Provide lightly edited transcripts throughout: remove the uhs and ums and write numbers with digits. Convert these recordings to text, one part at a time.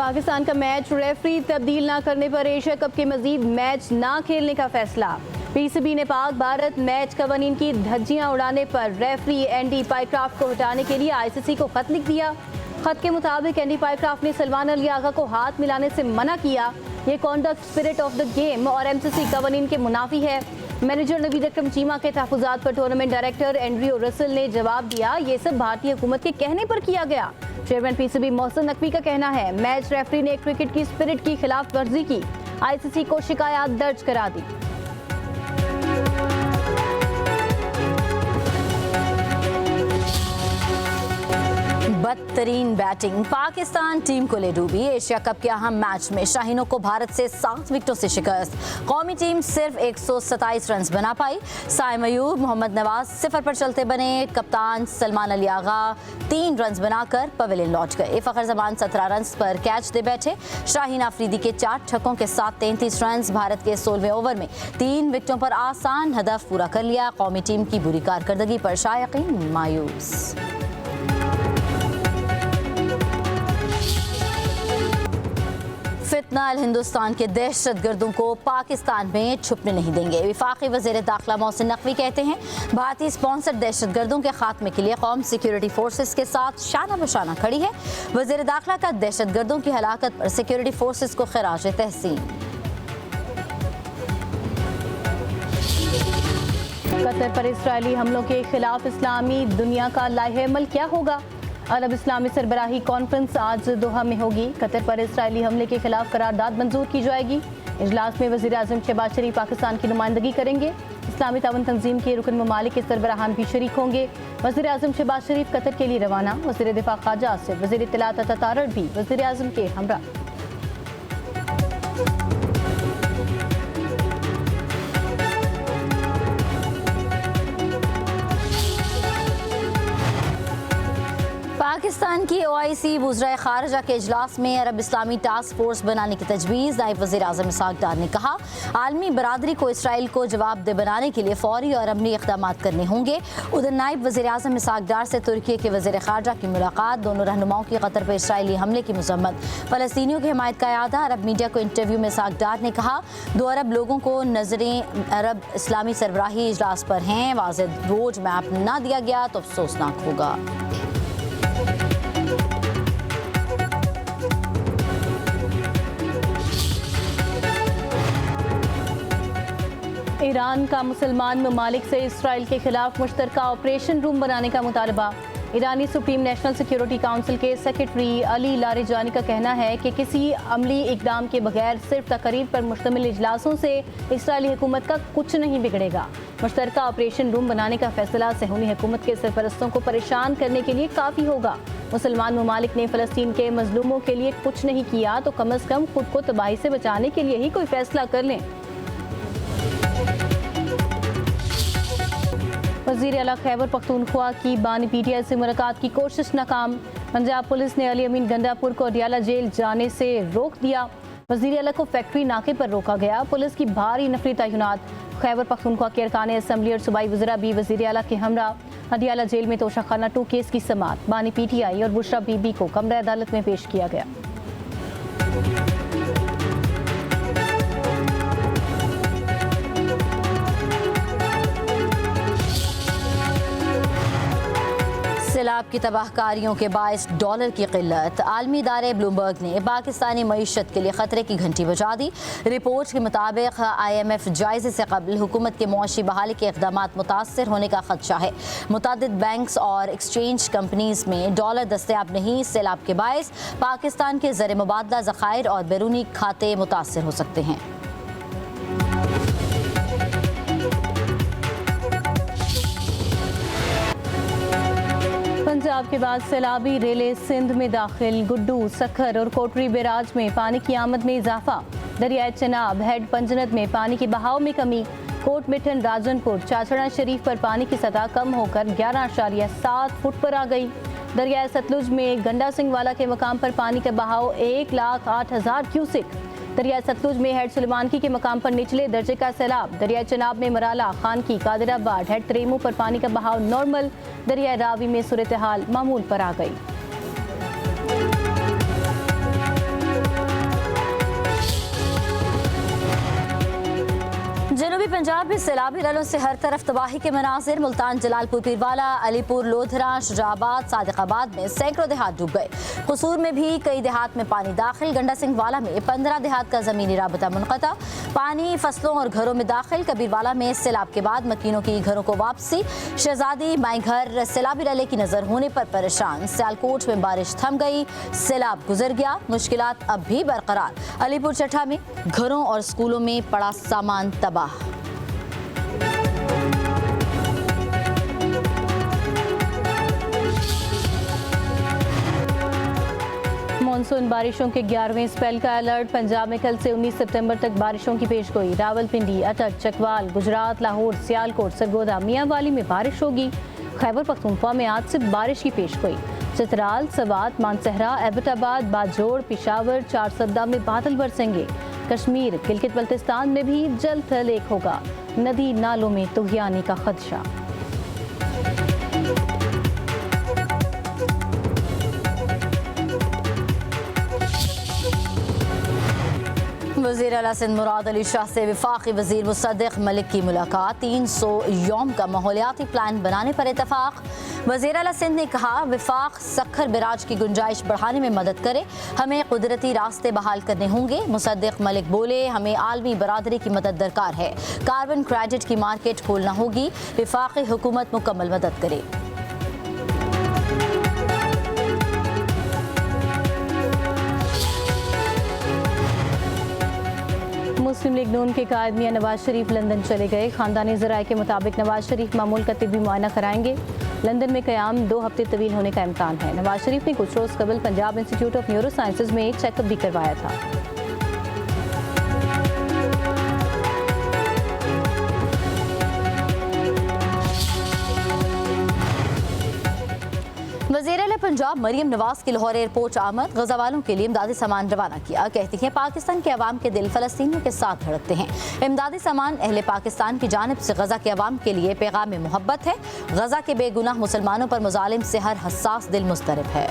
पाकिस्तान का match referee तब्दील ना करने पर एशिया कप के मजीद मैच ना खेलने का फैसला। पीसीबी ने पाक भारत मैच कवानीन की धज्जियां उड़ाने पर रेफरी एंडी पाइक्राफ्ट को हटाने के लिए आईसीसी को खत लिख दिया। खत के मुताबिक एंडी पाइक्राफ्ट ने सलमान अली आगा को हाथ मिलाने से मना किया। ये conduct spirit of the game और एमसीसी कवानीन के मुनाफी है। मैनेजर नवीद अकरम चीमा के तहफुजात पर टूर्नामेंट डायरेक्टर एंड्रियो रसल ने जवाब दिया, ये सब भारतीय हुकूमत के कहने पर किया गया। चेयरमैन पीसीबी मोहसिन नकवी का कहना है, मैच रेफरी ने क्रिकेट की स्पिरिट की खिलाफ वर्जी की, आईसीसी को शिकायत दर्ज करा दी। बदतरीन बैटिंग पाकिस्तान टीम को ले डूबी। एशिया कप के अहम मैच में शाहीनों को भारत से 7 विकेटों से शिकस्त। कौमी टीम सिर्फ 127 रन बना पाई। साइम अयूब, मोहम्मद नवाज 0 पर चलते बने। कप्तान सलमान अली आगा 3 रन बनाकर पवेलियन लौट गए। फखर जमान 17 रन पर कैच दे बैठे। शाहीन आफरीदी के 4 छक्कों के साथ 33 रन। भारत के 16वें ओवर में 3 विकेटों पर आसान हदफ पूरा कर लिया। कौमी टीम की बुरी कारकर्दगी पर शायकीन मायूस। फितनल हिंदुस्तान के दहशतगर्दों को पाकिस्तान में छुपने नहीं देंगे। वफाकी वज़ीर दाखिला मोहसिन नकवी कहते हैं, भारतीय स्पॉन्सर दहशतगर्दों के खात्मे के लिए कौम सिक्योरिटी फोर्सेस के साथ शाना बशाना खड़ी है। वज़ीर दाखिला का दहशतगर्दों की हलाकत पर सिक्योरिटी फोर्सेस को खिराज तहसीन। कतर पर इस्राएली हमलों के खिलाफ इस्लामी दुनिया का लाहे-ए-अमल क्या होगा? अरब इस्लामी सरबराही कॉन्फ्रेंस आज दोहा में होगी। कतर पर इस्राएली हमले के खिलाफ करारदाद मंजूर की जाएगी। इजलास में वज़ीर आज़म शहबाज शरीफ पाकिस्तान की नुमाइंदगी करेंगे। इस्लामी ताउन तंजीम के रुकन ममालिक के सरबराहान भी शरीक होंगे। वज़ीर आज़म शहबाज शरीफ कतर के लिए रवाना। वज़ीर दिफा ख्वाजा आसिफ, वज़ीर इत्तलात अता तारड़ भी वज़ीर आज़म के हमरा। पाकिस्तान की ओआईसी वज़राए खारजा के इजलास में अरब इस्लामी टास्क फोर्स बनाने की तजवीज़। नायब वज़ीर आज़म इसहाक डार ने कहा, आलमी बरादरी को इसराइल को जवाबदेह बनाने के लिए फौरी और अमली इक़दाम करने होंगे। उधर नायब वज़ीर आज़म इसहाक डार से तुर्की के वज़ीर खारजा की मुलाकात। दोनों रहनुमाओं की कतर पर इसराइली हमले की मज़म्मत। फ़लस्तीनियों की हिमायत का इरादा। अरब मीडिया को इंटरव्यू में इसहाक डार ने कहा, 2 अरब लोगों को नजरें अरब इस्लामी सरबराही इजलास पर हैं। वाज़ेह रोड मैप ना दिया गया तो अफसोसनाक होगा। ईरान का मुसलमान ममालिक से इसराइल के खिलाफ मुश्तरका ऑपरेशन रूम बनाने का मुतालबा। ईरानी सुप्रीम नेशनल सिक्योरिटी काउंसिल के सेक्रेटरी अली लारेजानी का कहना है कि किसी अमली इकदाम के बगैर सिर्फ तकरीर पर मुश्तमिल इजलासों से इसराइली हुकूमत का कुछ नहीं बिगड़ेगा। मुश्तरका ऑपरेशन रूम बनाने का फैसला सहूनी हुकूमत के सरपरस्तों को परेशान करने के लिए काफ़ी होगा। मुसलमान ममालिक ने फ़लस्तीन के मजलूमों के लिए कुछ नहीं किया तो कम अज़ कम खुद को तबाही से बचाने के लिए ही कोई फैसला कर लें। वज़ीर आला खैबर पख्तूनख्वा की बानी पीटीआई से मुलाकात की कोशिश नाकाम। पंजाब पुलिस ने अली अमीन गंडापुर को अडियाला जेल जाने से रोक दिया। वज़ीर आला को फैक्ट्री नाके पर रोका गया। पुलिस की भारी नफरी तैनात। खैबर पख्तूनख्वा के अरकान असम्बली और सूबाई वज़रा भी वज़ीर आला के हमरा। अडियाला जेल में तोशाखाना 2 केस की समाअत। बानी पीटीआई और बुशरा बीबी को कमरा अदालत में पेश किया गया। सैलाब की तबाहकारियों के बायस डॉलर की किल्लत। आलमी इदारे ब्लूमबर्ग ने पाकिस्तानी मईशत के लिए खतरे की घंटी बजा दी। रिपोर्ट के मुताबिक IMF जायजे से कबल हुकूमत के मुआशी बहाली के इक़दामात मुतासर होने का खदशा है। मुतादिद बैंक्स और एक्सचेंज कंपनीज में डॉलर दस्तयाब नहीं। सैलाब के बायस पाकिस्तान के ज़र मुबादला ज़खायर और बैरूनी खाते मुतासर हो सकते हैं। पंजाब के बाद सैलाबी रेले सिंध में दाखिल। गुड्डू, सखर और कोटरी बैराज में पानी की आमद में इजाफा। दरियाए चनाब, हेड पंजनद में पानी के बहाव में कमी। कोट मिठन, राजनपुर, चाचड़ा शरीफ पर पानी की सतह कम होकर 11.7 फुट पर आ गई। दरियाए सतलुज में गंडा सिंह वाला के मकाम पर पानी का बहाव 1,08,000 क्यूसिक। दरिया सतलुज में हेड सुलेमानकी के मकाम पर निचले दर्जे का सैलाब। दरिया चनाब में मराला, खानकी, कादिराबाद, हेड त्रेमू पर पानी का बहाव नॉर्मल। दरिया रावी में सूरत हाल मामूल पर आ गई। जनूबी पंजाब में सैलाबी ललों से हर तरफ तबाही के मनाजिर। मुल्तान, जलालपुर, पीरवाला, अलीपुर, लोधरा, शुजाबाद, सादिकाबाद में सैकड़ों देहात डूब गए। कसूर में भी कई देहात में पानी दाखिल। गंडा सिंह वाला में 15 देहात का जमीनी राबता मुनक़ता। पानी फसलों और घरों में दाखिल। कबीरवाला में सैलाब के बाद मकीनों की घरों को वापसी। शहजादी माई घर सैलाबी लले की नजर होने पर परेशान। सियालकोट में बारिश थम गई, सैलाब गुजर गया, मुश्किलात अब भी बरकरार। अलीपुर चट्टा में घरों और स्कूलों में पड़ा सामान तबाह। मानसून बारिशों के 11वें स्पेल का अलर्ट। पंजाब में कल से 19 सितंबर तक बारिशों की पेशगोई। रावलपिंडी, अटक, चकवाल, गुजरात, लाहौर, सियालकोट, सरगोदा, मियांवाली में बारिश होगी। खैबर पख्तूनख्वा में आज से बारिश की पेशगोई। चित्राल, सवात, मानसहरा, एबटाबाद, बाजोड़, पिशावर, चारसद्दा में बादल बरसेंगे। कश्मीर, गिलगित बल्तिस्तान में भी जल थल एक होगा। नदी नालों में तुग़यानी का खदशा। वज़ीर आला सिंध मुराद अली शाह से वफाकी वज़ीर मुसद्दिक़ मलिक की मुलाकात। 300 यौम का माहौलियाती प्लान बनाने पर इतफाक़। वज़ीर आला सिंध ने कहा, वफाक सखर बिराज की गुंजाइश बढ़ाने में मदद करे, हमें कुदरती रास्ते बहाल करने होंगे। मुसद्दिक़ मलिक बोले, हमें आलमी बरादरी की मदद दरकार है। कार्बन क्रेडिट की मार्केट खोलना होगी। वफाकी हुकूमत मुकम्मल मदद करे। मुस्लिम लीग नून के कायद मियां नवाज शरीफ लंदन चले गए। खानदानी ज़राए के मुताबिक नवाज शरीफ मामूल का तिब्बी मुआयना कराएंगे। लंदन में क़याम 2 हफ्ते तवील होने का इम्कान है। नवाज शरीफ ने कुछ रोज़ कबल Punjab institute of neuro sciences में चेकअप भी करवाया था। वज़ीर आला पंजाब मरियम नवाज की लाहौर एयरपोर्ट आमद। गजा वालों के लिए इमदादी सामान रवाना किया। कहती हैं, पाकिस्तान के अवाम के दिल फ़लस्तीनियों के साथ धड़कते हैं। इमदादी सामान अहले पाकिस्तान की जानिब से गजा के अवाम के लिए पैगाम में मोहब्बत है। गजा के बेगुनाह मुसलमानों पर मुजालिम से हर हसास दिल मुस्तरब है।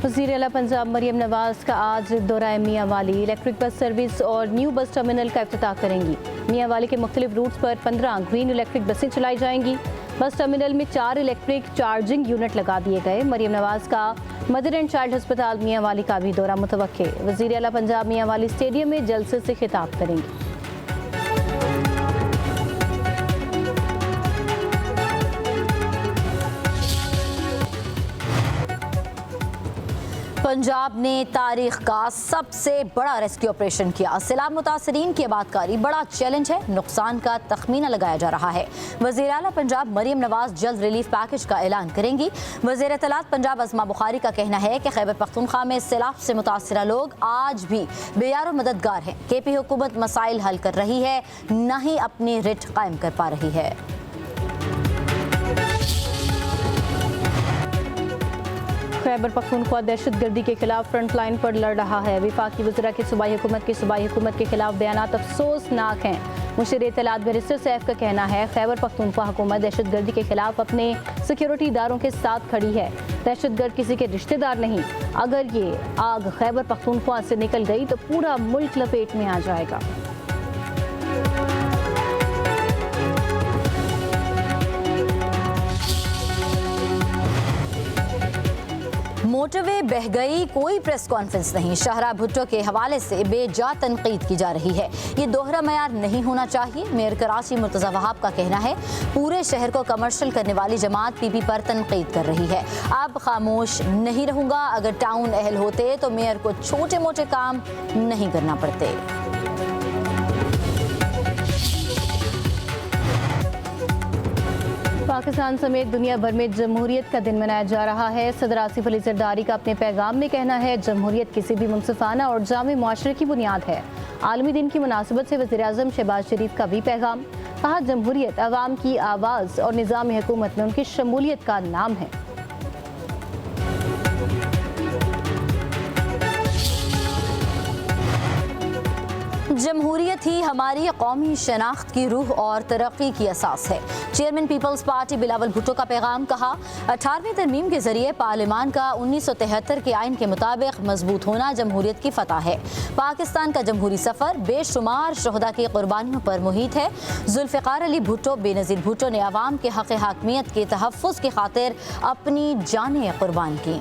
वज़ीर आला पंजाब मरियम नवाज का आज दौरा मियांवाली। इलेक्ट्रिक बस सर्विस और न्यू बस टर्मिनल का इफ्तिताह करेंगी। मियांवाली के मुख्तलिफ रूट्स पर 15 ग्रीन इलेक्ट्रिक बसें चलाई जाएंगी। बस टर्मिनल में 4 इलेक्ट्रिक चार्जिंग यूनिट लगा दिए गए। मरियम नवाज का मदर एंड चाइल्ड अस्पताल मियांवाली का भी दौरा मुतवक्के। वज़ीर आला पंजाब मियांवाली स्टेडियम में जलसे से खिताब करेंगी। पंजाब ने तारीख का सबसे बड़ा रेस्क्यू ऑपरेशन किया। सैलाब मुतासरीन की आबादकारी बड़ा चैलेंज है। नुकसान का तखमीना लगाया जा रहा है। वज़ीर आला पंजाब मरियम नवाज जल्द रिलीफ पैकेज का ऐलान करेंगी। वज़ीर इत्तलात पंजाब अज़मा बुखारी का कहना है कि खैबर पख्तूनख्वा में सैलाब से मुतासरा लोग आज भी बेयारो मददगार हैं। KP हुकूमत मसाइल हल कर रही है, न ही अपनी रिट कायम कर पा रही है। खैबर पख्तूनख्वा दहशतगर्दी के खिलाफ फ्रंट लाइन पर लड़ रहा है। वफाकी वज़रा की सूबाई हुकूमत के खिलाफ बयानात अफसोसनाक हैं। मुशीर इत्तलात बैरिस्टर सैफ का कहना है, खैबर पख्तूनख्वा हुकूमत दहशतगर्दी के खिलाफ अपने सिक्योरिटी इदारों के साथ खड़ी है। दहशतगर्द किसी के रिश्तेदार नहीं। अगर ये आग खैबर पख्तूनख्वा से निकल गई तो पूरा मुल्क लपेट में आ जाएगा। मोटरवे बह गई, कोई प्रेस कॉन्फ्रेंस नहीं। शाहरा भुट्टो के हवाले से बेजा तनकीद की जा रही है। ये दोहरा मयार नहीं होना चाहिए। मेयर कराची मुर्तज़ा वहाब का कहना है, पूरे शहर को कमर्शियल करने वाली जमात PP पर तनकीद कर रही है। अब खामोश नहीं रहूँगा। अगर टाउन अहल होते तो मेयर को छोटे मोटे काम नहीं करना पड़ते। पाकिस्तान समेत दुनिया भर में जमहूरियत का दिन मनाया जा रहा है। सदर आसिफ अली जरदारी का अपने पैगाम में कहना है, जमहूरियत किसी भी मुनसिफाना और जामे मुआशरे की बुनियाद है। आलमी दिन की मुनासिबत से वज़ीर आज़म शहबाज शरीफ का भी पैगाम। कहा, जमहूरियत अवाम की आवाज़ और निज़ाम हुकूमत में उनकी शमूलियत का नाम है। जमहूरियत साथ ही हमारी कौमी शनाख्त की रूह और तरक्की की असास है। चेयरमैन पीपल्स पार्टी बिलावल भुट्टो का पैगाम कहा, 18वीं तरमीम के जरिए पार्लियामान का 1973 के आइन के मुताबिक मजबूत होना जमहूरियत की फतह है। पाकिस्तान का जमहूरी सफ़र बेशुमार शहदा की कुर्बानियों पर मुहित है। जुल्फ़िकार अली भुट्टो बेनज़ीर भुट्टो ने अवाम के हक़ हाकमियत के तहफ़्फ़ुज़ की खातिर अपनी जानें कुर्बान की।